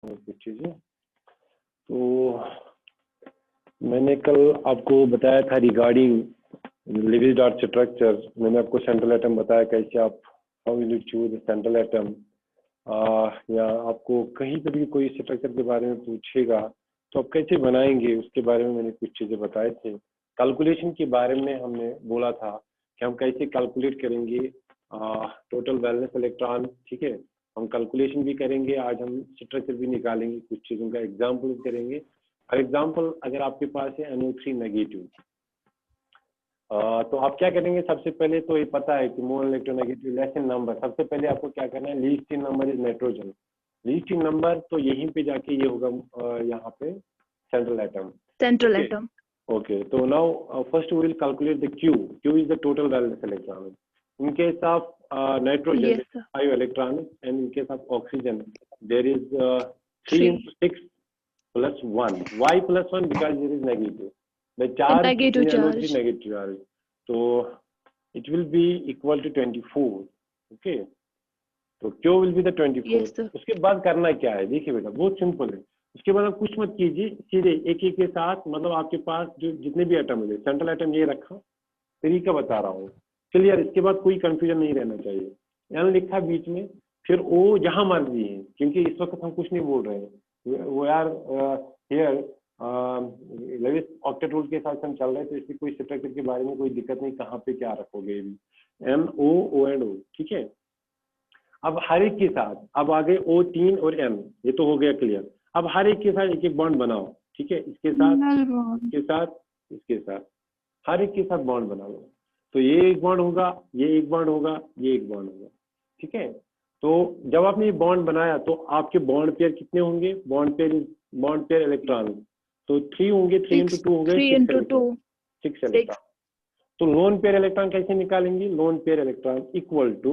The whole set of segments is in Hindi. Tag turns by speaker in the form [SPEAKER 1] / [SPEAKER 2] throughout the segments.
[SPEAKER 1] हैं कुछ चीजें। तो मैंने कल आपको बताया था रिगार्डिंग लिविज डॉट स्ट्रक्चर। मैंने आपको सेंट्रल एटम बताया कैसे आप how will you choose central atom, या आपको कहीं पर भी कोई स्ट्रक्चर के बारे में पूछेगा तो आप कैसे बनाएंगे उसके बारे में मैंने कुछ चीज़ें बताए थे। कैलकुलेशन के बारे में हमने बोला था कि हम कैसे कैलकुलेट करेंगे टोटल वैलेंस इलेक्ट्रॉन। ठीक है, हम कैलकुलेशन भी करेंगे, आज हम स्ट्रक्चर भी निकालेंगे, कुछ चीज़ों का एग्जाम्पल करेंगे। फॉर एग्जाम्पल अगर आपके पास है NO3 नेगेटिव, तो आप क्या करेंगे, सबसे पहले तो ये पता है कि मोल इलेक्ट्रोनेगेटिव लेस इन नंबर। सबसे पहले आपको क्या करना है, least in number is nitrogen. Least in number तो यहीं पे जाके ये होगा, यहाँ पे central atom.
[SPEAKER 2] Central atom.
[SPEAKER 1] Okay, so now first we will calculate the Q. Q is the total valence electron. In case of nitrogen,
[SPEAKER 2] Yes, sir.
[SPEAKER 1] 5 electrons, and in case of oxygen, there is 3
[SPEAKER 2] Three.
[SPEAKER 1] into 6 plus 1. Why plus 1? Because there is negative. The charge
[SPEAKER 2] Negative
[SPEAKER 1] in NO3
[SPEAKER 2] charge.
[SPEAKER 1] negative charge. So it will be equal to 24. Okay. तो Q will be the 24.
[SPEAKER 2] Yes, sir.
[SPEAKER 1] उसके बाद करना क्या है, देखिए बेटा बहुत सिंपल है। उसके बाद आप कुछ मत कीजिए, सीधे एक एक के साथ, मतलब आपके पास जो जितने भी एटम है, सेंट्रल एटम ये रखा, तरीका बता रहा हूँ क्लियर। इसके बाद कोई कंफ्यूजन नहीं रहना चाहिए। एन लिखा बीच में, फिर ओ जहां मर्जी है, क्योंकि इस वक्त हम कुछ नहीं बोल रहे हैं, वो यार हियर लेविस ऑक्टेट रूल के हिसाब से हम चल रहे हैं, तो इसकी कोई स्ट्रक्चर के बारे में कोई दिक्कत नहीं, कहाँ पे क्या रखोगे भी, MO एंड O। ठीक है, अब हर एक के साथ, अब आगे O3 और M, ये तो हो गया क्लियर। अब हर एक के साथ एक एक बॉन्ड बनाओ। ठीक है, इसके साथ, इसके साथ, इसके साथ, हर एक के साथ बॉन्ड बना लो। तो ये एक बॉन्ड होगा, ये एक बॉन्ड होगा, ये एक बॉन्ड होगा। ठीक है, तो जब आपने ये बॉन्ड बनाया तो आपके बॉन्ड पेयर कितने होंगे, बॉन्ड पेयर इलेक्ट्रॉन तो 3 होंगे, 3 into 2 हो गए
[SPEAKER 2] 3 into 2.
[SPEAKER 1] 6 इलेक्ट्रॉन। तो लोन पेयर इलेक्ट्रॉन कैसे निकालेंगे, lone pair electron equal to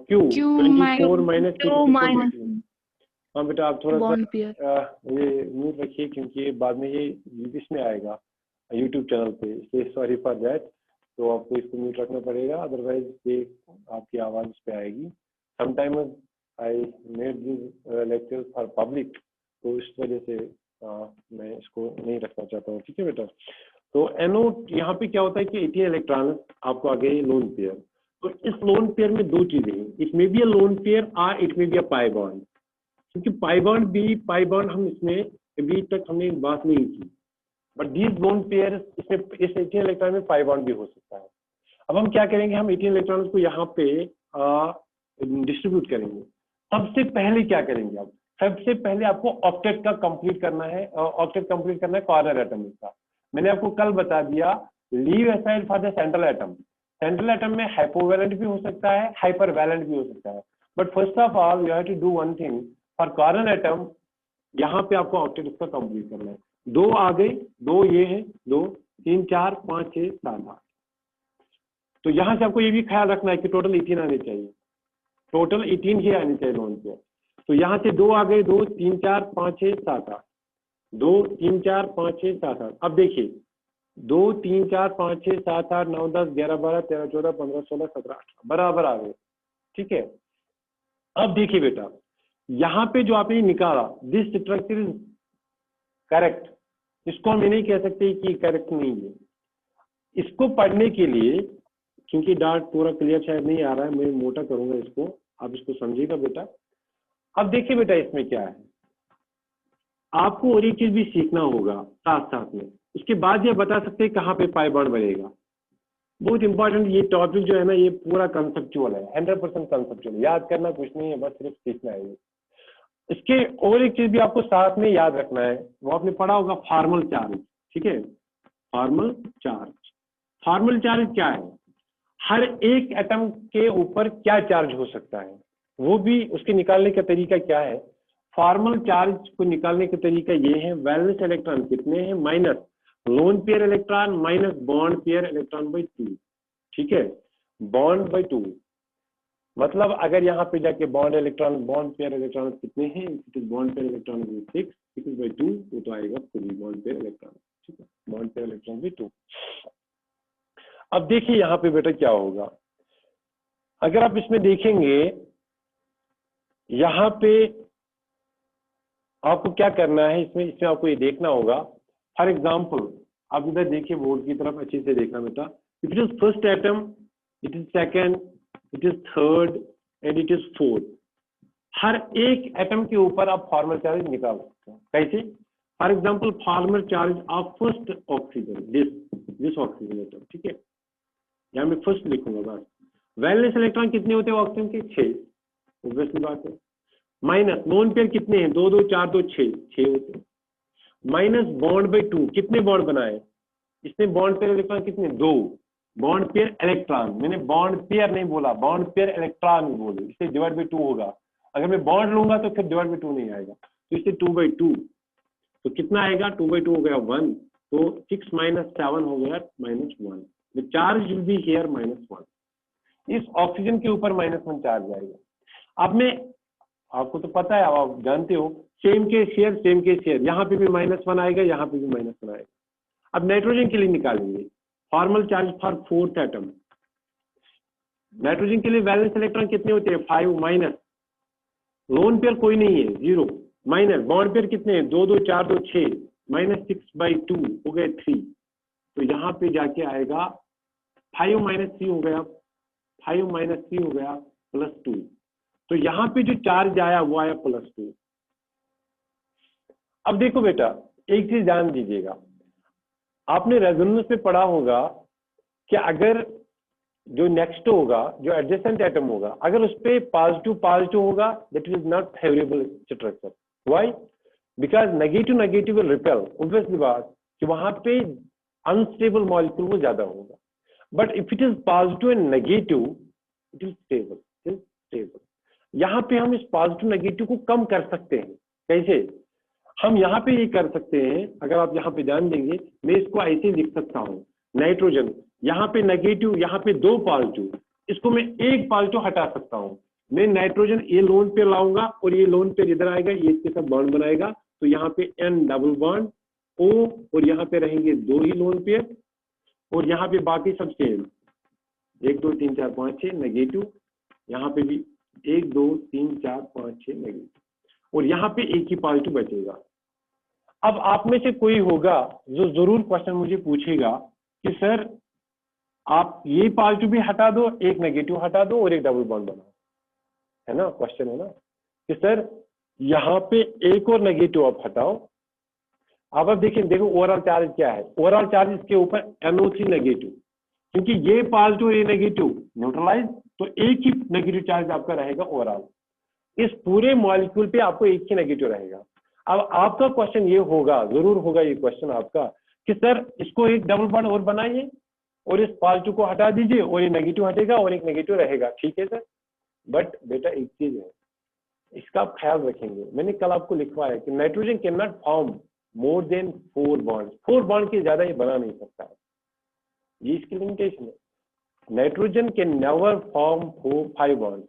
[SPEAKER 1] Q 24 minus 2। हाँ बेटा, आप थोड़ा सा ये म्यूट रखिए, क्योंकि ये बाद में ये इसमें आएगा यूट्यूब चैनल पे, इसलिए सॉरी फॉर दैट। तो आपको इसको म्यूट रखना पड़ेगा, अदरवाइज ये आपकी आवाज़ इस पे आएगी। Sometime I made this lecture for public, तो इस वजह से मैं इसको नहीं रखना चाहता हूँ। ठीक है बेटा, तो NO यहाँ पे क्या होता है कि 18 इलेक्ट्रॉन आपको आ गए लोन पेयर। तो इस लोन पेयर में दो चीजें हैं, it may be a lone pair और it may be a pi bond. क्योंकि पाई बॉन्ड हम इसमें अभी तक हमने बात नहीं की, बट दीज लोन पेयर इसमें इस 18 इलेक्ट्रॉन में पाई बॉन्ड भी हो सकता है। अब हम क्या करेंगे, हम 18 इलेक्ट्रॉन को यहाँ पे डिस्ट्रीब्यूट करेंगे। सबसे पहले क्या करेंगे, आप सबसे पहले आपको ऑक्टेट का कंप्लीट करना है, ऑक्टेट कंप्लीट करना है कॉर्नर एटम का। मैंने आपको कल बता दिया, leave aside for the central atom. Central atom में हाइपोवैलेंट भी हो सकता है, हाइपरवैलेंट भी हो सकता है, but first of all you have to do one thing for corner atom. यहाँ पे आपको ऑक्टेट उसका कंप्लीट करना है। 2 आ गए, 2 ये है, 2 3 4 5 6 7 8। तो यहाँ से आपको ये भी ख्याल रखना है कि टोटल 18 आने चाहिए, टोटल 18 ही आने चाहिए लोन पे। तो यहाँ से 2 आ गए, 2 3 4 5 6 7 8, 2 3 4 5 6 7 8। अब देखिए 2 3 4 5 6 7 8 9 10 11 12 13 14 15 16 17 18 बराबर आ गए। ठीक है, अब देखिए बेटा, यहाँ पे जो आपने निकाला, दिस स्ट्रक्चर इज करेक्ट। इसको हम ये नहीं कह सकते कि करेक्ट नहीं है। इसको पढ़ने के लिए, क्योंकि डार्ट पूरा क्लियर शायद नहीं आ रहा है, मैं मोटा करूंगा इसको, आप इसको समझिएगा बेटा। अब देखिए बेटा, इसमें क्या है, आपको और एक चीज भी सीखना होगा साथ साथ में। उसके बाद ये बता सकते हैं कहाँ पे पाई बॉन्ड बनेगा। बहुत इंपॉर्टेंट ये टॉपिक जो है ना, ये पूरा कंसेप्चुअल है, 100% कंसेप्चुअल। याद करना कुछ नहीं है, बस सिर्फ सीखना है। इसके और एक चीज भी आपको साथ में याद रखना है, वो आपने पढ़ा होगा, फॉर्मल चार्ज। ठीक है, फॉर्मल चार्ज। फॉर्मल चार्ज क्या है, हर एक एटम के ऊपर क्या चार्ज हो सकता है, वो भी उसके निकालने का तरीका क्या है। फॉर्मल चार्ज को निकालने का तरीका ये है, वैलेंस इलेक्ट्रॉन कितने हैं minus loan pair electron minus bond pair electron by 2। ठीक है, बॉन्ड बाई 2 मतलब अगर यहाँ पे जाके बॉन्ड पेयर इलेक्ट्रॉन कितने हैं, it is bond pair electron 6, 6 by 2, वो तो आएगा पूरी बॉन्ड पेयर इलेक्ट्रॉन। ठीक है, बॉन्ड पेयर इलेक्ट्रॉन बाई 2। अब देखिए यहाँ पे बेटा क्या होगा, अगर आप इसमें देखेंगे, यहाँ पे आपको क्या करना है इसमें आपको ये देखना होगा। फॉर एग्जाम्पल आप इधर देखिए बोर्ड की तरफ, अच्छे से देखना बेटा। If it is first atom, it is second, it is third and it is fourth, हर एक एटम के ऊपर आप फॉर्मल चार्ज निकाल सकते हैं। कैसे? For example formal charge of first oxygen, this oxygen atom, ठीक है, यहाँ मैं फर्स्ट लिखूंगा बस। वैलेंस इलेक्ट्रॉन कितने होते हैं ऑक्सीजन के? 6, ऑब्वियसली बात है। माइनस लोन पेयर कितने हैं? 2 2 4 2 6 होते हैं। माइनस बॉन्ड बाई 2, कितने बॉन्ड बनाए इसने? बॉन्ड पेयर इलेक्ट्रॉन कितने? 2 बॉन्ड पेयर इलेक्ट्रॉन, मैंने बॉन्ड पेयर नहीं बोला, बॉन्ड पेयर इलेक्ट्रॉन बोले, इससे डिवाइड बाई 2 होगा। अगर मैं बॉन्ड लूंगा तो फिर डिवाइड बाई 2 नहीं आएगा, तो इससे 2/2, तो कितना आएगा? 2/2 हो गया 1, तो 6 - 7 हो गया -1। The charge will be here -1। इस ऑक्सीजन के ऊपर -1 चार्ज आएगा। अब मैं, आपको तो पता है, आप जानते हो, सेम के शेयर, यहाँ पे भी -1 आएगा, यहाँ पे भी -1 आएगा। अब नाइट्रोजन के लिए निकालेंगे formal charge for fourth atom. Nitrogen के लिए वैलेंस इलेक्ट्रॉन कितने होते हैं? 5 माइनस, लोन पेयर कोई नहीं है 0, माइनस बॉन्ड पेयर कितने हैं? 2 2 4 2 6, -6/2 हो गए 3, तो यहाँ पे जाके आएगा 5 - 3 हो गया, 5 - 3 हो गया +2, तो यहाँ पे जो चार्ज आया वो आया +2। अब देखो बेटा, एक चीज ध्यान दीजिएगा, आपने रेजोनेंस में पढ़ा होगा कि अगर जो नेक्स्ट होगा, जो एडजेसेंट एटम होगा, अगर उस पर पॉजिटिव होगा, that is not favourable structure. Why? Because negative will repel, obviously बात कि वहां पे अनस्टेबल मॉलिक्यूल वो ज्यादा होगा। But if it is positive and negative, it is stable. यहाँ पे हम इस पॉजिटिव नेगेटिव को कम कर सकते हैं। कैसे? हम यहाँ पे ये कर सकते हैं, अगर आप यहाँ पे ध्यान देंगे, मैं इसको ऐसे लिख सकता हूँ, नाइट्रोजन यहाँ पे नेगेटिव, यहाँ पे 2 पॉजिटिव, इसको मैं 1 पॉजिटिव हटा सकता हूँ। मैं नाइट्रोजन ये लोन पे लाऊंगा और ये लोन पे इधर आएगा, ये इसके साथ बॉन्ड बनाएगा, तो यहाँ पे N डबल बॉन्ड O, और यहाँ पे रहेंगे 2 ही लोन पेयर, और यहाँ पे बाकी सब सेम, 1 2 3 4 5 6 नेगेटिव, यहाँ पे भी 1 2 3 4 5 6 नेगेटिव, और यहाँ पे एक ही पॉजिटिव बचेगा। अब आप में से कोई होगा जो जरूर क्वेश्चन मुझे पूछेगा कि सर आप ये पॉजिटिव भी हटा दो, एक नेगेटिव हटा दो और एक डबल बॉन्ड बनाओ, है ना? क्वेश्चन है ना कि सर यहाँ पे एक और नेगेटिव आप हटाओ। अब आप देखो ओवरऑल चार्ज क्या है? ओवरऑल चार्ज इसके ऊपर NO3 नेगेटिव, क्योंकि ये पॉजिटिव ये नेगेटिव न्यूट्रलाइज, तो एक ही नेगेटिव चार्ज आपका रहेगा ओवरऑल। इस पूरे मॉलिक्यूल पे आपको एक ही नेगेटिव रहेगा। अब आपका क्वेश्चन ये होगा, जरूर होगा ये क्वेश्चन आपका, कि सर इसको एक डबल बॉन्ड और बनाइए और इस पॉजिटिव को हटा दीजिए और ये नेगेटिव हटेगा और एक नेगेटिव रहेगा, ठीक है सर। बट बेटा एक चीज है, इसका आप ख्याल रखेंगे, मैंने कल आपको लिखवाया कि nitrogen can not form more than 4 bond, 4 bond के ज्यादा ये बना नहीं सकता है, ये इसकी लिमिटेशन है। Nitrogen can never form 5 bond,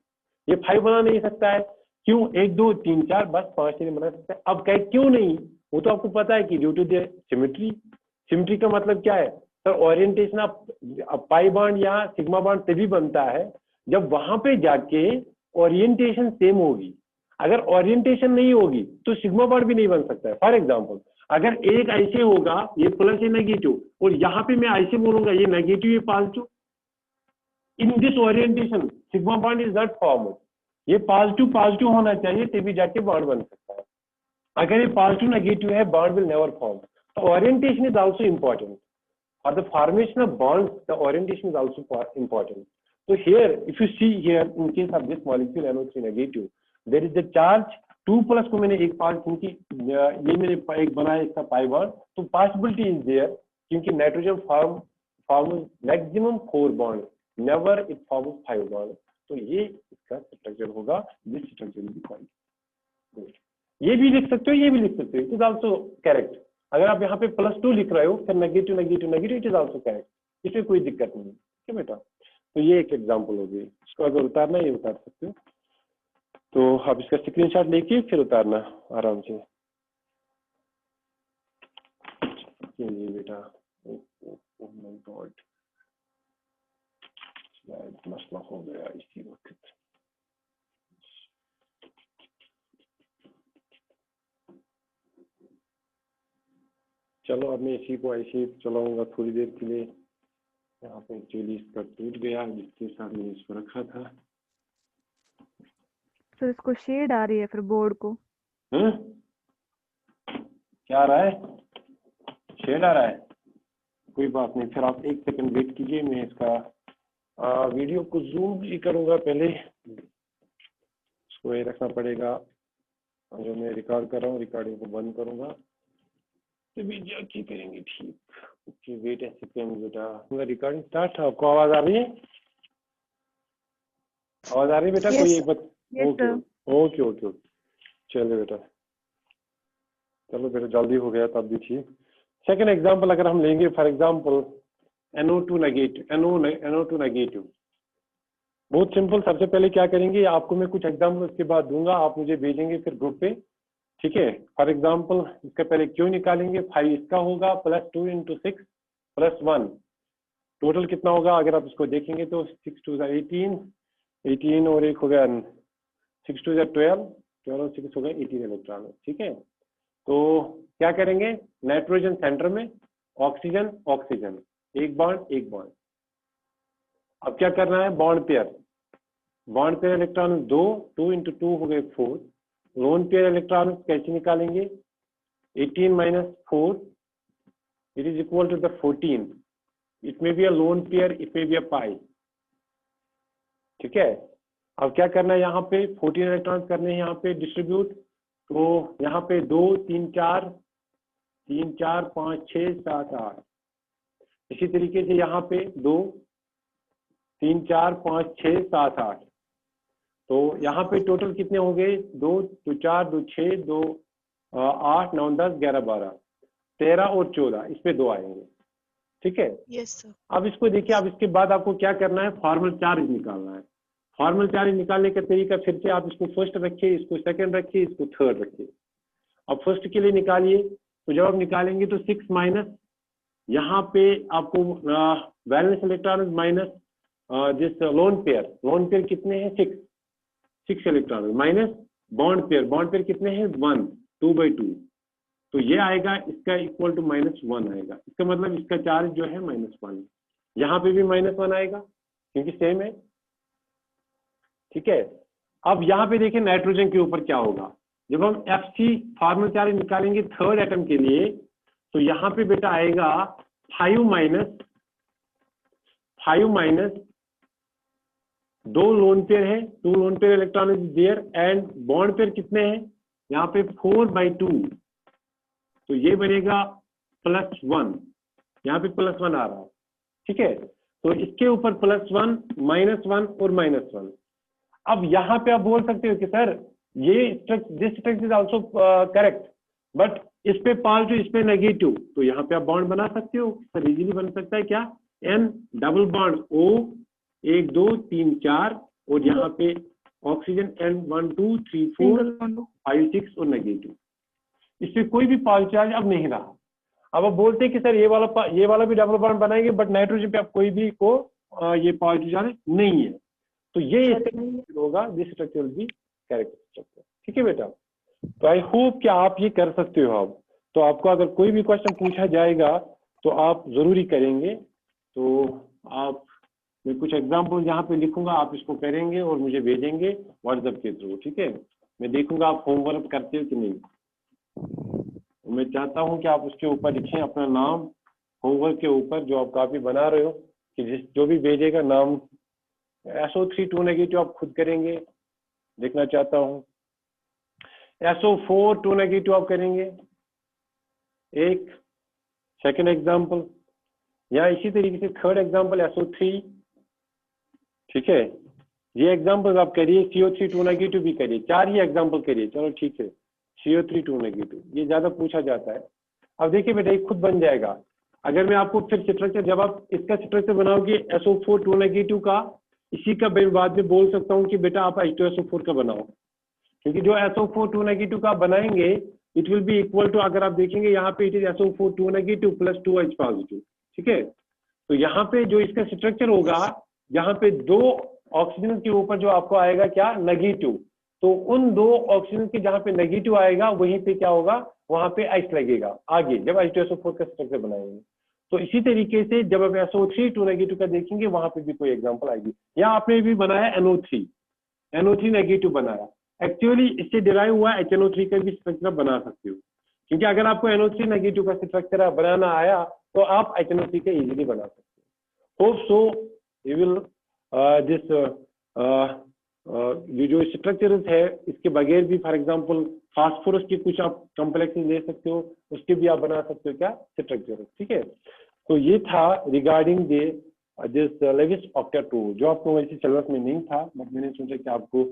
[SPEAKER 1] ये 5 बना नहीं सकता है। क्यों? 1 2 3 4 बस 5 नहीं बना सकता है। अब कहे क्यों नहीं? वो तो आपको पता है कि due to the symmetry. Symmetry का मतलब क्या है sir? Orientation of pi bond या सिग्मा बॉन्ड तभी बनता है जब वहां पे जाके ओरिएंटेशन सेम होगी। अगर ओरिएंटेशन नहीं होगी तो सिग्मा बॉन्ड भी नहीं बन सकता है। फॉर एग्जाम्पल अगर एक ऐसे होगा, ये प्लस है नेगेटिव, और यहाँ पे मैं ऐसे बोलूंगा ये नेगेटिव ये positive, in this orientation sigma bond is not form. ये पॉजिटिव होना चाहिए तभी जाके बॉन्ड बन सकता है। अगर ये पॉजिटिव नेगेटिव है, बॉन्ड विल नेवर फॉर्म। तो orientation is also important for the formation of bonds. The orientation is also important. So here if you see here in case of this molecule NO3 negative, there is the charge 2+ को मैंने एक पार्ट, क्योंकि ये मैंने एक बनाया इसका पाई बॉन्ड, तो पॉसिबिलिटी इज देयर, क्योंकि nitrogen form maximum 4 bond, never it form 5 bond. तो ये इसका स्ट्रक्चर होगा, this structure will be good. ये भी लिख सकते हो, ये भी लिख सकते हो, इट इज आल्सो करेक्ट। अगर आप यहाँ पे +2 लिख रहे हो फिर negative it is also correct, इसमें कोई दिक्कत नहीं है, ठीक है बेटा। तो ये एक एग्जांपल हो गई, इसको अगर उतारना ये उतार सकते हो, तो आप इसका स्क्रीनशॉट लेके फिर उतारना आराम से। चलिए बेटा, ओह माय गॉड, शायद मसला हो गया इसी वक्त। चलो अब मैं इसी को ऐसे ही चलाऊंगा थोड़ी देर के लिए। यहाँ पे एक्चुअली इसका टूट गया जिसके साथ मैंने इसको रखा था।
[SPEAKER 2] तो इसको शेड आ रही है फिर बोर्ड को।
[SPEAKER 1] क्या आ रहा है? शेड आ रहा है? कोई बात नहीं, फिर आप 1 सेकंड वेट कीजिए, मैं इसका वीडियो को जूम भी करूंगा। पहले इसको ये रखना पड़ेगा जो मैं रिकॉर्ड कर रहा हूँ, रिकॉर्डिंग को बंद करूंगा तो वीडियो की करेंगे। ठीक, ओके वेट ए सेकंड बेटा, मेरा रिकॉर्डिंग स्टार्ट है। आपको आवाज आ रही है? आवाज आ रही है बेटा?
[SPEAKER 2] Yes,
[SPEAKER 1] कोई एक बात।
[SPEAKER 2] yes,
[SPEAKER 1] okay okay okay okay, चलो बेटा, चलो बेटा जल्दी हो गया तब भी ठीक। सेकंड एग्जांपल अगर हम लेंगे, for example NO2 negative, NO2 negative, बहुत सिंपल। सबसे पहले क्या करेंगे, आपको मैं कुछ एग्जांपल उसके बाद दूंगा, आप मुझे भेजेंगे फिर ग्रुप पे, ठीक है। फॉर एग्जांपल इसका पहले क्यों निकालेंगे, 5 इसका होगा +2 × 6 + 1, टोटल कितना होगा अगर आप इसको देखेंगे तो 6 2 18, 18 और एक हो गया 6 2 12, 12 और 6 हो गया 18 इलेक्ट्रॉन, ठीक है। तो क्या करेंगे, नाइट्रोजन सेंटर में, ऑक्सीजन ऑक्सीजन, एक बॉन्ड एक बॉन्ड। अब क्या करना है, bond pair, bond pair electron 2 2 × 2 हो गए 4। लोन पेयर इलेक्ट्रॉन कैसे निकालेंगे, 18 - 4 it is equal to the 14। It may be a lone pair, it may be a pi, ठीक है। अब क्या करना है, यहाँ पे 14 इलेक्ट्रॉन करने हैं यहाँ पे डिस्ट्रीब्यूट। तो यहाँ पे 2 3 4 3 4 5 6 7 8, इसी तरीके से यहाँ पे 2 3 4 5 6 7 8। तो यहाँ पे टोटल कितने हो गए, 2 2 4 2 6 2 8 9 10 11 12 13 और 14, इस पे 2 आएंगे, ठीक है।
[SPEAKER 3] Yes sir.
[SPEAKER 1] अब इसको देखिए, अब इसके बाद आपको क्या करना है, फॉर्मल चार्ज निकालना है। फॉर्मल चार्ज निकालने का तरीका फिर से, आप इसको फर्स्ट रखिए, इसको सेकंड रखिए, इसको थर्ड रखिए। अब फर्स्ट के लिए निकालिए, तो जब आप निकालेंगे तो 6 माइनस, यहाँ पे आपको valence electron minus this lone pair कितने हैं, 6 इलेक्ट्रॉन माइनस बॉन्ड पेयर कितने हैं, 1 2/2। तो ये आएगा, इसका इक्वल टू -1 आएगा। इसका मतलब इसका चार्ज जो है -1, यहाँ पे भी -1 आएगा क्योंकि सेम है, ठीक है। अब यहाँ पे देखिए नाइट्रोजन के ऊपर क्या होगा, जब हम FC फॉर्मल चार्ज निकालेंगे थर्ड एटम के लिए, तो यहाँ पे बेटा आएगा 5 माइनस 2 लोन पेयर है, 2 lone pair electron is there, and bond pair कितने हैं यहाँ पे 4/2, तो ये बनेगा +1, यहाँ पे +1 आ रहा है, ठीक है। तो इसके ऊपर +1 -1 और -1। अब यहाँ पे आप बोल सकते हो कि सर ये this structure is also correct, but इस पे पॉजिटिव, इस पे नेगेटिव, तो यहाँ पे आप बॉन्ड बना सकते हो सर, इजीली बन सकता है। क्या, N डबल बॉन्ड O 1 2 3 4, और यहाँ पे ऑक्सीजन N 1 2 3 4 5 6 और नेगेटिव। इससे कोई भी पॉजिटिव चार्ज अब नहीं रहा। अब आप बोलते हैं कि सर ये वाला भी डबल बॉन्ड बनाएंगे, बट नाइट्रोजन पे आप कोई भी को ये पॉजिटिव चार्ज नहीं है, तो ये होगा this structure will be correct structure, ठीक है बेटा। तो आई होप कि आप ये कर सकते हो। अब तो आपको अगर कोई भी क्वेश्चन पूछा जाएगा तो आप जरूरी करेंगे। तो आप, मैं कुछ एग्जांपल यहाँ पे लिखूंगा, आप इसको करेंगे और मुझे भेजेंगे व्हाट्सएप के थ्रू, ठीक है। मैं देखूंगा आप होमवर्क करते हो कि नहीं। मैं चाहता हूँ कि आप उसके ऊपर लिखें अपना नाम, होमवर्क के ऊपर जो आप कॉपी बना रहे हो, कि जो भी भेजेगा नाम, SO3 2 नेगेटिव आप खुद करेंगे, देखना चाहता हूँ। SO4 2 नेगेटिव आप करेंगे एक सेकंड एग्जांपल, या इसी तरीके से थर्ड एग्जांपल SO3, ठीक है। ये एग्जांपल आप करिए, CO3 2 नेगेटिव भी करिए, 4 ही एग्जांपल करिए, चलो ठीक है। CO3 2 नेगेटिव, ये ज्यादा पूछा जाता है। अब देखिए बेटा ये खुद बन जाएगा। अगर मैं आपको फिर स्ट्रक्चर, जब आप इसका स्ट्रक्चर बनाओगे SO4 2 नेगेटिव का, इसी का मैं बाद में बोल सकता हूँ कि बेटा आप H2SO4 का बनाओ, क्योंकि जो SO4 2 नेगेटिव का बनाएंगे it will be equal to, अगर आप देखेंगे यहाँ पे it is SO4 2 negative + 2H positive, ठीक है। तो यहाँ पे जो इसका स्ट्रक्चर होगा, यहाँ पे 2 ऑक्सीजन के ऊपर जो आपको आएगा क्या, नेगेटिव, तो उन दो ऑक्सीजन के जहां पे नेगेटिव आएगा वहीं पे क्या होगा, वहां पे H लगेगा आगे जब H2SO4 का स्ट्रक्चर बनाएंगे। तो इसी तरीके से जब आप SO3 2 नेगेटिव का देखेंगे वहां पे भी कोई एग्जांपल आएगी। यहाँ आपने भी बनाया NO3 नेगेटिव बनाया, एक्चुअली इससे डिराइव हुआ HNO3 का भी स्ट्रक्चर बना सकते हो, क्योंकि अगर आपको NO3 नेगेटिव का स्ट्रक्चर बनाना आया तो आप HNO3 का इजीली बना सकते हो। Hope so you will this ये जो स्ट्रक्चर्स है इसके बगैर भी, फॉर एग्जांपल फास्फोरस के कुछ आप कॉम्प्लेक्स ले सकते हो, उसके भी आप बना सकते हो क्या स्ट्रक्चर, ठीक है। तो ये था regarding this Lewis octet rule, जो आपको वैसे सिलेबस में नहीं था, बट मैंने सोचा कि आपको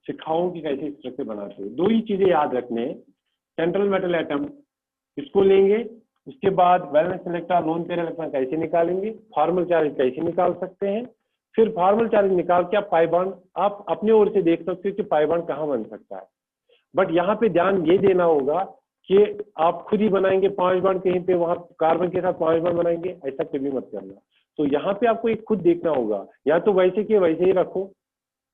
[SPEAKER 1] सिखाऊं कि कैसे स्ट्रक्चर बनाते हो। दो ही चीजें याद रखने, सेंट्रल मेटल एटम इसको लेंगे, उसके बाद valence electron loan pair electron कैसे निकालेंगे, फॉर्मल चार्ज कैसे निकाल सकते हैं, फिर फॉर्मल चार्ज निकाल के आप पाई बॉन्ड आप अपने ओर से देख सकते हो कि पाई बॉन्ड कहाँ बन सकता है। बट यहाँ पे ध्यान ये देना होगा कि आप खुद ही बनाएंगे 5 बॉन्ड कहीं पे, वहां कार्बन के साथ 5 बॉन्ड बनाएंगे, ऐसा कभी मत करना। तो यहाँ पे आपको एक खुद देखना होगा, या तो वैसे के वैसे ही रखो,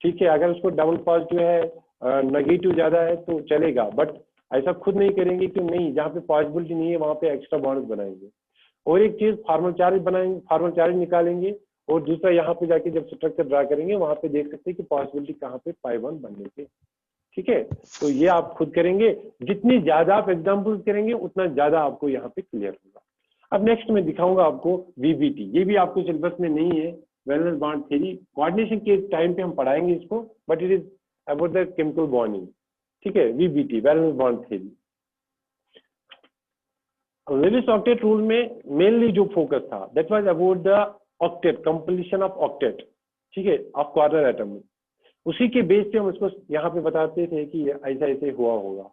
[SPEAKER 1] ठीक है, अगर उसको डबल पॉजिटिव है नेगेटिव ज्यादा है तो चलेगा, बट ऐसा खुद नहीं करेंगे कि नहीं जहाँ पे पॉसिबिलिटी नहीं है वहां पे एक्स्ट्रा बॉन्ड बनाएंगे। और एक चीज फॉर्मल चार्ज बनाएंगे, फॉर्मल चार्ज निकालेंगे, और दूसरा यहाँ पे जाके जब स्ट्रक्चर ड्रा करेंगे वहां पे देख सकते हैं कि पॉसिबिलिटी कहाँ पे पाई बॉन्ड बनने के, ठीक है। तो ये आप खुद करेंगे, जितनी ज्यादा आप एग्जाम्पल करेंगे उतना ज्यादा आपको यहाँ पे क्लियर होगा। अब नेक्स्ट मैं दिखाऊंगा आपको VBT, ये भी आपको सिलेबस में नहीं है, वैलेंस बॉन्ड थ्योरी कोऑर्डिनेशन के टाइम पे हम पढ़ाएंगे इसको, but it is about the chemical bonding, ठीक है। VBT valence bond theory, Lewis octet rule में मेनली जो फोकस था that was about the octet, completion of octet, ठीक है, ऑफ क्वार्टर एटम में। उसी के बेस पे हम उसको यहाँ पे बताते थे कि ऐसा ऐसे हुआ होगा।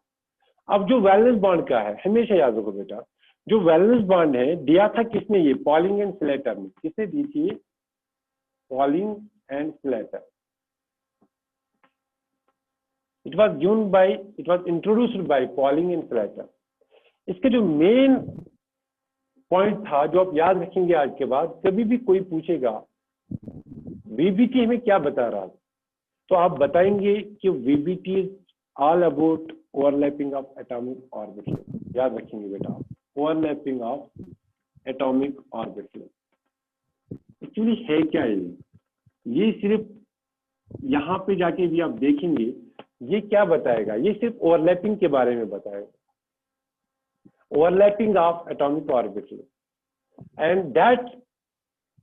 [SPEAKER 1] अब जो वैलेंस बॉन्ड का है, हमेशा याद रखो बेटा, जो वैलेंस बॉन्ड है दिया था किसने, ये पॉलिंग एंड स्लेटर ने, किसने दी थी, polling and Slater. It was given by, it was introduced by polling and Slater. इसके जो मेन पॉइंट था जो आप याद रखेंगे आज के बाद, कभी भी कोई पूछेगा VBT हमें क्या बता रहा था, तो आप बताएंगे कि VBT is all about overlapping of atomic orbital. याद रखेंगे बेटा, overlapping of atomic orbital actually है क्या ये सिर्फ यहाँ पे जाके भी आप देखेंगे ये क्या बताएगा, ये सिर्फ ओवरलैपिंग के बारे में बताएगा, overlapping of atomic orbital, and that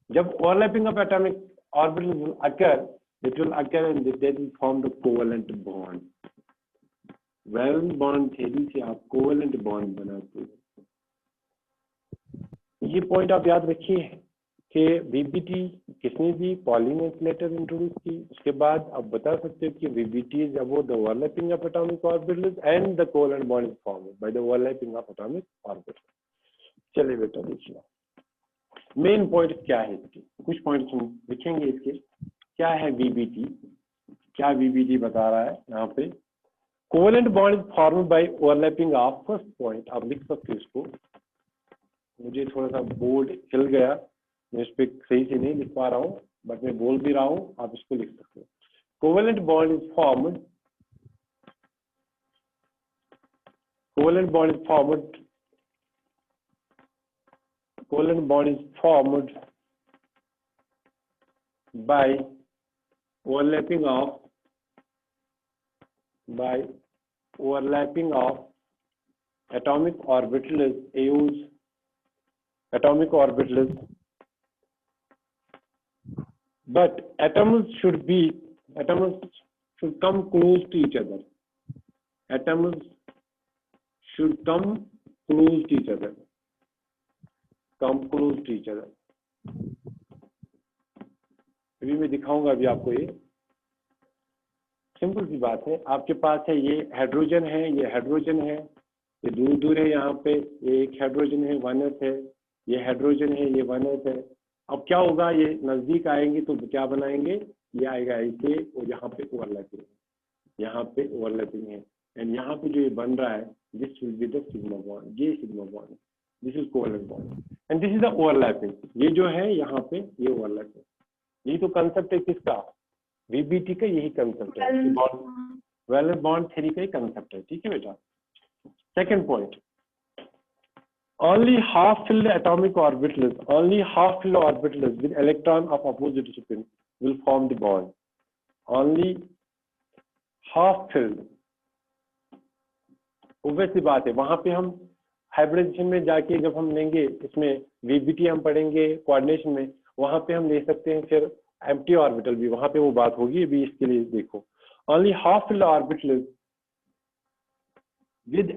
[SPEAKER 1] जब overlapping of atomic orbital will occur, it will occur and they will form the covalent bond. Valence bond theory से आप covalent bond बनाते हैं। ये पॉइंट आप याद रखिए कि VBT किसने दी, पॉलिंग एंड स्लेटर इंट्रोड्यूस की। उसके बाद आप बता सकते हो कि VBT is about the overlapping of atomic orbitals and the covalent bond is formed by the overlapping of atomic orbitals। चलिए बेटा देखिए मेन पॉइंट क्या है इसके, कुछ पॉइंट्स हम लिखेंगे इसके, क्या है VBT, क्या VBT बता रहा है यहाँ पे। Covalent bond is formed by overlapping of, first point आप लिख सकते हो इसको, मुझे थोड़ा सा बोर्ड हिल गया, मैं इस पे सही से नहीं लिख पा रहा हूँ, बट मैं बोल भी रहा हूँ, आप इसको लिख सकते हो। Covalent bond is formed, covalent bond is formed, covalent bond is formed by overlapping of atomic orbitals, AUs, atomic orbitals, but atoms should come close to each other. Atoms should come close to each other. Come close to each other. अभी मैं दिखाऊंगा अभी आपको, ये सिंपल सी बात है। आपके पास है ये हाइड्रोजन है, ये हाइड्रोजन है, ये दूर दूर है, यहाँ पे ये एक हाइड्रोजन है, 1s है, ये हाइड्रोजन है, ये 1s है। अब क्या होगा, ये नजदीक आएंगे तो क्या बनाएंगे, ये आएगा ऐसे, और यहाँ पे ओवरलैपिंग है, यहाँ पे ओवरलैपिंग है, एंड यहाँ पे जो ये बन रहा है this will be the sigma bond, ये sigma bond, this is covalent bond and this is the overlapping. ये जो है यहाँ पे ये ओवरलैपिंग, यही तो कंसेप्ट है किसका, VBT का, यही कंसेप्ट है। वैलेंस बॉन्ड थ्योरी का ही कंसेप्ट है, ठीक है बेटा। Second point, only half filled atomic orbitals with electron of opposite spin will form the bond. Only half filled, obviously बात है, वहां पे हम हाइब्रिडेशन में जाके जब हम लेंगे, इसमें वीबीटी हम पढ़ेंगे कोऑर्डिनेशन में, वहां पे हम ले सकते हैं फिर एम्प्टी ऑर्बिटल भी, वहां पे वो बात होगी, अभी इसके लिए देखो। only half filled orbitals with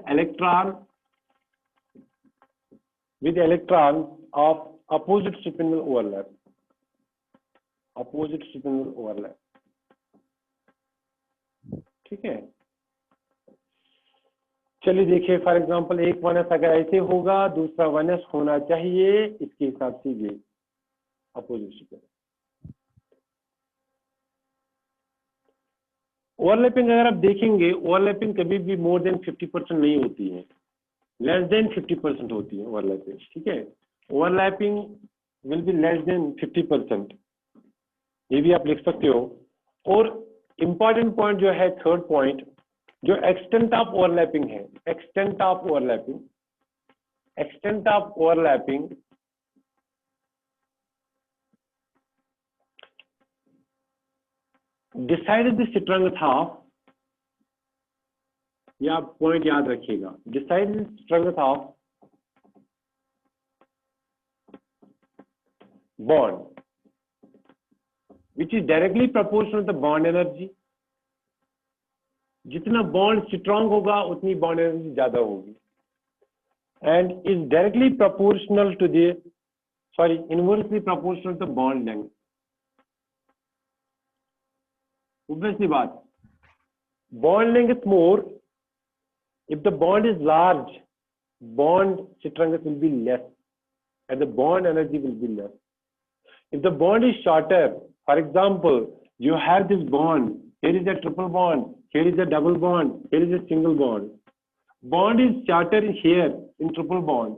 [SPEAKER 1] electron of opposite spin will overlap. Opposite spin will overlap, ठीक है। चलिए देखिए, फॉर एग्जांपल एक 1s अगर ऐसे होगा, दूसरा 1s होना चाहिए, इसके हिसाब से ये अपोजिट स्पिन। ओवरलैपिंग अगर आप देखेंगे, ओवरलैपिंग कभी भी मोर देन 50% नहीं होती है, लेस देन 50% होती है ओवरलैपिंग, ठीक है। Overlapping will be less than 50%, ये भी आप लिख सकते हो। और इंपॉर्टेंट पॉइंट जो है, थर्ड पॉइंट, जो एक्सटेंट ऑफ ओवरलैपिंग है, extent of overlapping decide the strength of, ये आप पॉइंट याद रखिएगा, decide the strength of bond which is directly proportional to the bond energy. जितना बॉन्ड स्ट्रांग होगा उतनी बॉन्ड एनर्जी ज्यादा होगी, and is directly proportional to the, sorry, inversely proportional to bond length. Obviously बात, bond length more, if the bond is large, bond strength will be less and the bond energy will be less. If the bond is shorter, for example, you have this bond, here is a triple bond, here is a double bond, here is a single bond. Bond is shorter here in triple bond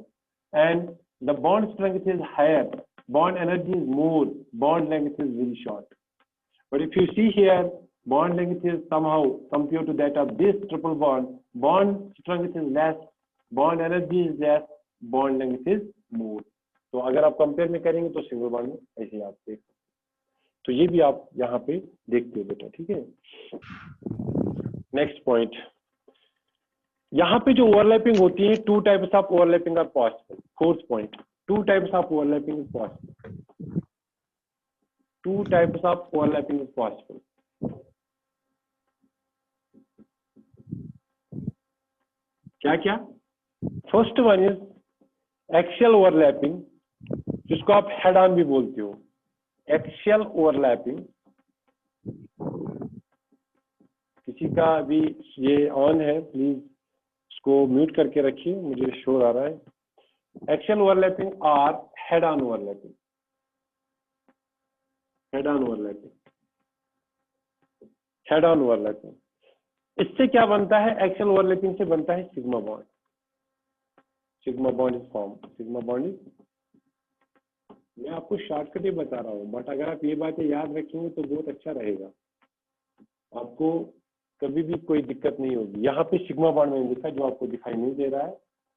[SPEAKER 1] and the bond strength is higher, bond energy is more, bond length is very short. But if you see here, bond length is somehow compared to that of this triple bond, bond strength is less, bond energy is less, bond length is more. तो अगर आप कंपेयर में करेंगे तो सिंगल बॉन्ड में ऐसे आप देख, तो ये भी आप यहाँ पे देखते हो बेटा, ठीक है। नेक्स्ट पॉइंट, यहाँ पे जो ओवरलैपिंग होती है, two types of overlapping are possible. Fourth point, two types of overlapping is possible. Two types of overlapping is possible. क्या क्या? First one is axial overlapping, जिसको आप हेड ऑन भी बोलते हो। एक्सियल ओवरलैपिंग, किसी का भी ये ऑन है, प्लीज इसको म्यूट करके रखिए, मुझे शोर आ रहा है। एक्सियल ओवरलैपिंग और head on overlapping. Head on overlapping, इससे क्या बनता है? एक्सियल ओवरलैपिंग से बनता है sigma bond. Sigma bond is form, sigma bond is, मैं आपको शॉर्टकट ही बता रहा हूँ, बट अगर आप ये बातें याद रखेंगे तो बहुत अच्छा रहेगा, आपको कभी भी कोई दिक्कत नहीं होगी। यहाँ पे सिग्मा बॉन्ड मैंने लिखा, जो आपको दिखाई नहीं दे रहा है,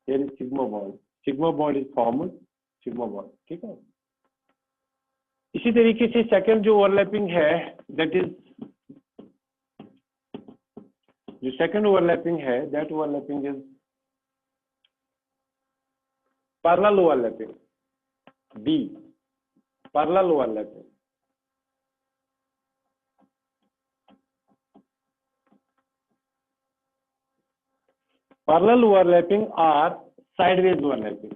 [SPEAKER 1] there is sigma bond. Sigma bond is form, sigma bond, ठीक है। इसी तरीके से सेकंड जो ओवरलैपिंग है, दैट इज, जो सेकंड ओवरलैपिंग है, that overlapping is parallel overlapping, B, parallel overlapping. Parallel overlapping और साइडवेज ओवरलैपिंग।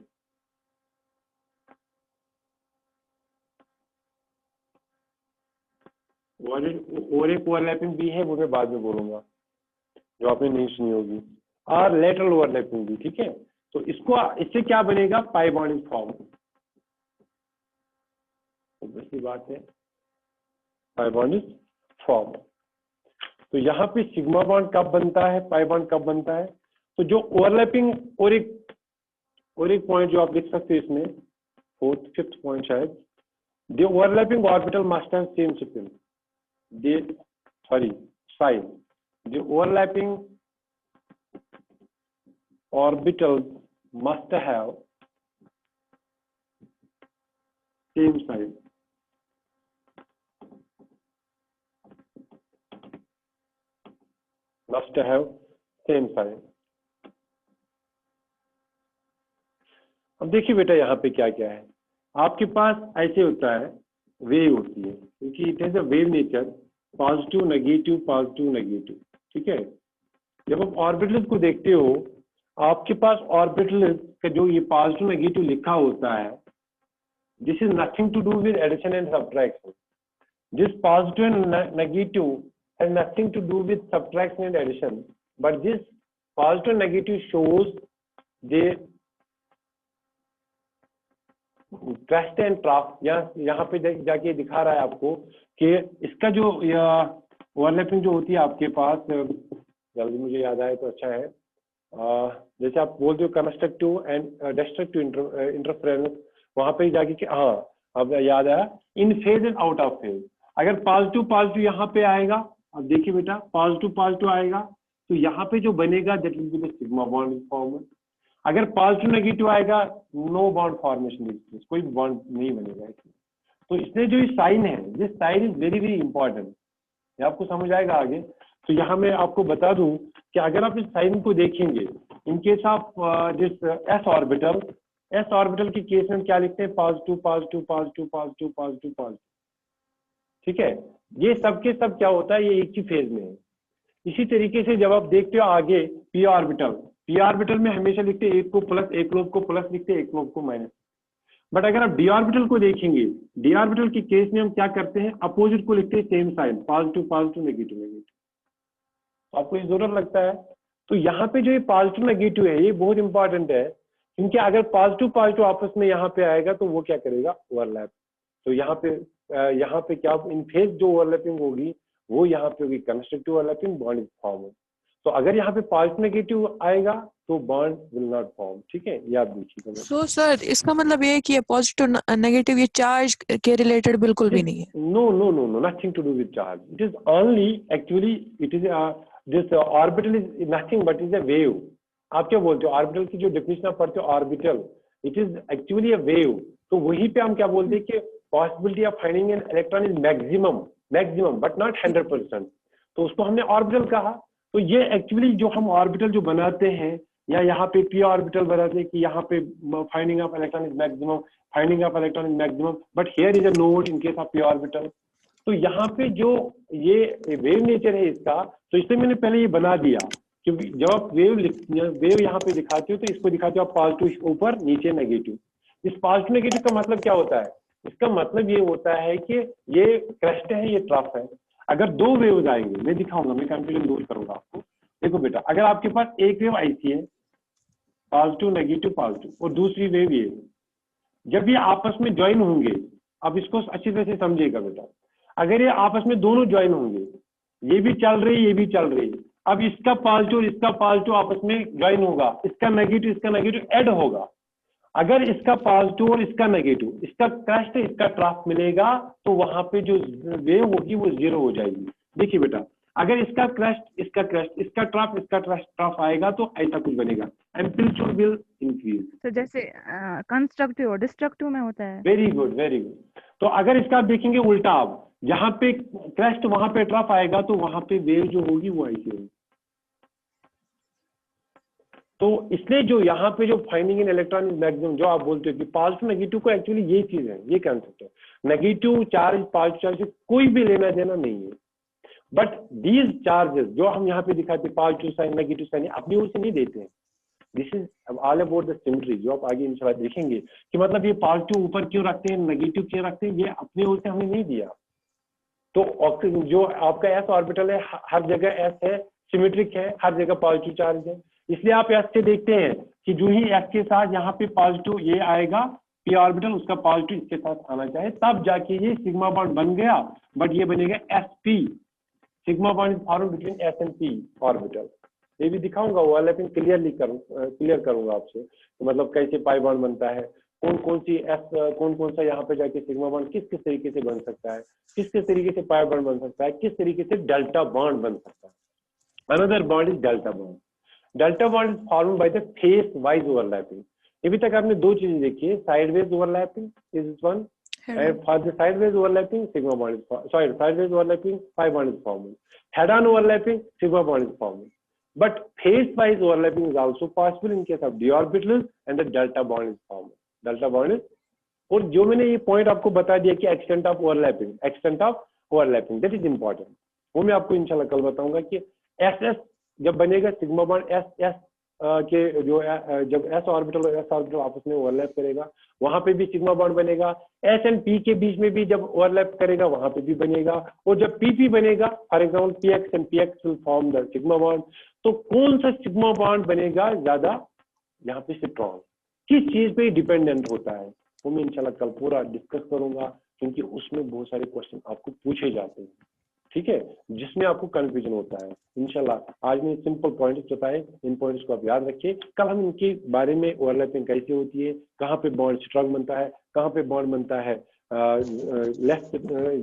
[SPEAKER 1] और एक ओवरलैपिंग भी है, वो मैं बाद में बोलूंगा, जो आपने नहीं सुनी होगी, और लेटरल ओवरलैपिंग भी, ठीक है। तो इसको, इससे क्या बनेगा? Pi bond is form, obviously बात है, पाई बॉन्ड इज फॉर्म। तो यहाँ पे सिग्मा बॉन्ड कब बनता है, पाई बॉन्ड कब बनता है? तो जो ओवरलैपिंग, और एक पॉइंट जो आप लिख सकते हैं इसमें, फोर्थ फिफ्थ पॉइंट शायद, the overlapping orbital must have same spin, sign, the overlapping orbitals must have same size. Must have same size. अब देखिए बेटा यहाँ पे क्या क्या है, आपके पास ऐसे होता है, वेव होती है, क्योंकि it is a wave nature, positive negative, ठीक है। जब आप ऑर्बिटल्स को देखते हो, आपके पास ऑर्बिटल्स का जो ये पॉजिटिव नेगेटिव लिखा होता है, this is nothing to do with addition and subtraction. This positive and negative has nothing to do with subtraction and addition, but this positive and negative shows the crest and trough। यहाँ पे जाके दिखा रहा है आपको कि इसका जो ओवरलैपिंग जो होती है आपके पास, जल्दी मुझे याद आए तो अच्छा है, जैसे आप बोलते हो कंस्ट्रक्टिव एंड डिस्ट्रक्टिव इंटरफेरेंस, वहां पे जाके कि हाँ अब याद आया, in phase and out of phase. अगर पॉजिटिव यहाँ पे आएगा, अब देखिए बेटा पॉजिटिव आएगा तो यहाँ पे जो बनेगा that will be the sigma bond form. अगर पॉजिटिव नेगेटिव आएगा, नो बॉन्ड फॉर्मेशन, कोई बॉन्ड नहीं बनेगा इसमें। तो इसलिए जो ये साइन है, this sign is very very important, ये आपको समझ आएगा आगे। तो यहाँ मैं आपको बता दूं कि अगर आप इस साइन को देखेंगे, in case of this S orbital के केस में क्या लिखते हैं, पॉजिटिव, ठीक है। ये सब के सब क्या होता है, ये एक ही फेज में है। इसी तरीके से जब आप देखते हो आगे पी ऑर्बिटल में हमेशा लिखते हैं एक को प्लस, एक लोब को प्लस लिखते हैं, एक लोब को माइनस। बट अगर आप डी ऑर्बिटल को देखेंगे, डी ऑर्बिटल के केस में हम क्या करते हैं, अपोजिट को लिखते हैं, सेम साइन, पॉजिटिव नेगेटिव। आपको ये जरूरत लगता है। तो यहाँ पे जो ये पॉजिटिव नेगेटिव है, ये बहुत इंपॉर्टेंट है, क्योंकि अगर पॉजिटिव आपस में यहाँ पे आएगा तो वो क्या करेगा, ओवरलैप। तो यहाँ पे क्या इन फेज जो ओवरलैपिंग होगी वो यहाँ पे होगी constructive overlapping, bond is form. तो अगर यहाँ पे पॉजिटिव नेगेटिव आएगा तो बॉन्ड विल नॉट फॉर्म, ठीक है, ये आप देखिए।
[SPEAKER 3] सो सर इसका मतलब ये है कि ये पॉजिटिव नेगेटिव ये चार्ज के रिलेटेड बिल्कुल भी नहीं है?
[SPEAKER 1] No, nothing to do with charge. It is only actually it is this orbital is nothing but is a wave. आप क्या बोलते हो, ऑर्बिटल की जो डेफिनेशन आप पढ़ते हो orbital, it is actually a wave. तो वहीं पे हम क्या बोलते हैं कि possibility of finding an electron is maximum but not 100%। तो उसको हमने ऑर्बिटल कहा। तो ये एक्चुअली जो हम ऑर्बिटल जो बनाते हैं, या यहाँ पे पी ऑर्बिटल बनाते हैं कि यहाँ पे finding of electron is maximum, but here is a node in case of P orbital. तो यहाँ पे जो ये वेव नेचर है इसका, तो इसलिए मैंने पहले ये बना दिया, क्योंकि जब आप वेव यहाँ पे दिखाते हो तो इसको दिखाते हो आप पॉजिटिव ऊपर, नीचे नेगेटिव। इस पॉजिटिव नेगेटिव का मतलब क्या होता है, इसका मतलब ये होता है कि ये क्रेस्ट है, ये ट्रफ है। अगर दो वेव्स आएंगे, मैं दिखाऊंगा, मैं कंफ्यूजन दूर करूंगा आपको। देखो बेटा, अगर आपके पास एक वेव ऐसी है पॉजिटिव नेगेटिव, और दूसरी वेव ये, जब ये आपस में ज्वाइन होंगे, अब इसको अच्छी तरह से समझिएगा बेटा, अगर ये आपस में दोनों ज्वाइन होंगे, ये भी चल रही है, ये भी चल रही है, अब इसका पॉजिटिव और इसका पॉजिटिव आपस में ज्वाइन होगा, इसका नेगेटिव ऐड होगा। अगर इसका पॉजिटिव और इसका नेगेटिव, इसका क्रस्ट इसका ट्रफ मिलेगा, तो वहां पे जो वेव होगी वो जीरो हो जाएगी। देखिए बेटा, अगर इसका ट्रफ आएगा तो ऐसा कुछ बनेगा, एम्पलीट्यूड विल इंक्रीज।
[SPEAKER 2] तो जैसे कंस्ट्रक्टिव और डिस्ट्रक्टिव में होता है।
[SPEAKER 1] Very good. तो अगर इसका आप देखेंगे उल्टा, आप जहां पे क्रस्ट वहां पे ट्रफ आएगा, तो वहां पे वेव जो होगी वो ऐसी होगी। तो इसलिए जो यहाँ पे जो finding in electron is maximum, जो आप बोलते हो कि पॉजिटिव नेगेटिव को एक्चुअली ये चीज है, ये कंसेप्ट है। नेगेटिव चार्ज पॉजिटिव चार्ज से कोई भी लेना देना नहीं है, बट दीज चार्जेस जो हम यहाँ पे दिखाते हैं, पॉजिटिव साइन नेगेटिव साइन, अपनी ओर से नहीं देते हैं। This is all about the symmetry, जो आप आगे इंशाल्लाह देखेंगे कि मतलब ये पॉजिटिव ऊपर क्यों रखते हैं, नेगेटिव क्यों रखते हैं, ये अपनी ओर से हमने नहीं दिया। तो जो आपका एस ऑर्बिटल है, हर जगह एस है, सिमेट्रिक है, हर जगह पॉजिटिव चार्ज है। इसलिए आप एस से देखते हैं कि जो ही एस के साथ यहाँ पे पॉजिटिव ये आएगा, पी ऑर्बिटल, उसका पॉजिटिव इसके साथ आना चाहिए, तब जाके ये सिग्मा बॉन्ड बन गया। बट ये बनेगा S P, sigma bond is form between S and P orbital. ये भी दिखाऊंगा, ओवरलैपिंग क्लियर करूंगा आपसे, तो मतलब कैसे पाई बॉन्ड बनता है, कौन सी एस, कौन सा यहाँ पे जाके सिग्मा बॉन्ड किस तरीके से बन सकता है, किस तरीके से पाई बॉन्ड बन सकता है, किस तरीके से डेल्टा बॉन्ड बन सकता है। Another bond is delta bond. Delta bond is formed by the phase-wise overlapping. अभी तक आपने दो चीजें देखी है, sideways overlapping is one, and for the sideways overlapping, sigma bond is formed. Sorry, sideways overlapping, pi bond is formed. Head-on overlapping, sigma bond is formed. But phase-wise overlapping is also possible in case of d orbitals, and the delta bond is formed. Delta bond is, और जो मैंने ये पॉइंट आपको बता दिया कि extent of overlapping, that is important. वो मैं आपको इंशाल्लाह कल बताऊंगा कि SS जब बनेगा सिग्मा बॉन्ड SS के जो जब S ऑर्बिटल और S ऑर्बिटल आपस में ओवरलैप करेगा वहां पे भी सिग्मा बॉन्ड बनेगा, S एंड P के बीच में भी जब ओवरलैप करेगा वहां पे भी बनेगा, और जब PP बनेगा, for example PX and PX will form the sigma bond, तो कौन सा सिग्मा बॉन्ड बनेगा ज्यादा यहाँ पे स्ट्रॉन्ग, किस चीज पे डिपेंडेंट होता है, वो मैं इंशाल्लाह कल पूरा डिस्कस करूंगा, क्योंकि उसमें बहुत सारे क्वेश्चन आपको पूछे जाते हैं, ठीक है, जिसमें आपको कंफ्यूजन होता है। इंशाल्लाह आज मैंने सिंपल पॉइंट्स बताए, इन पॉइंट्स को आप याद रखिए, कल हम इनके बारे में ओवरलैपिंग कैसे होती है, कहाँ पे बॉन्ड स्ट्रॉन्ग बनता है, कहाँ पे बॉन्ड बनता है लेफ्ट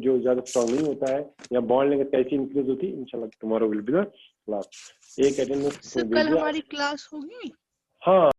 [SPEAKER 1] जो ज्यादा स्ट्रॉन्ग नहीं होता है, या बॉन्ड लेंथ कैसे इंक्रीज होती है, इंशाल्लाह tomorrow will be the class. एक अटेंडेंस
[SPEAKER 4] कल हमारी क्लास होगी?
[SPEAKER 1] हाँ।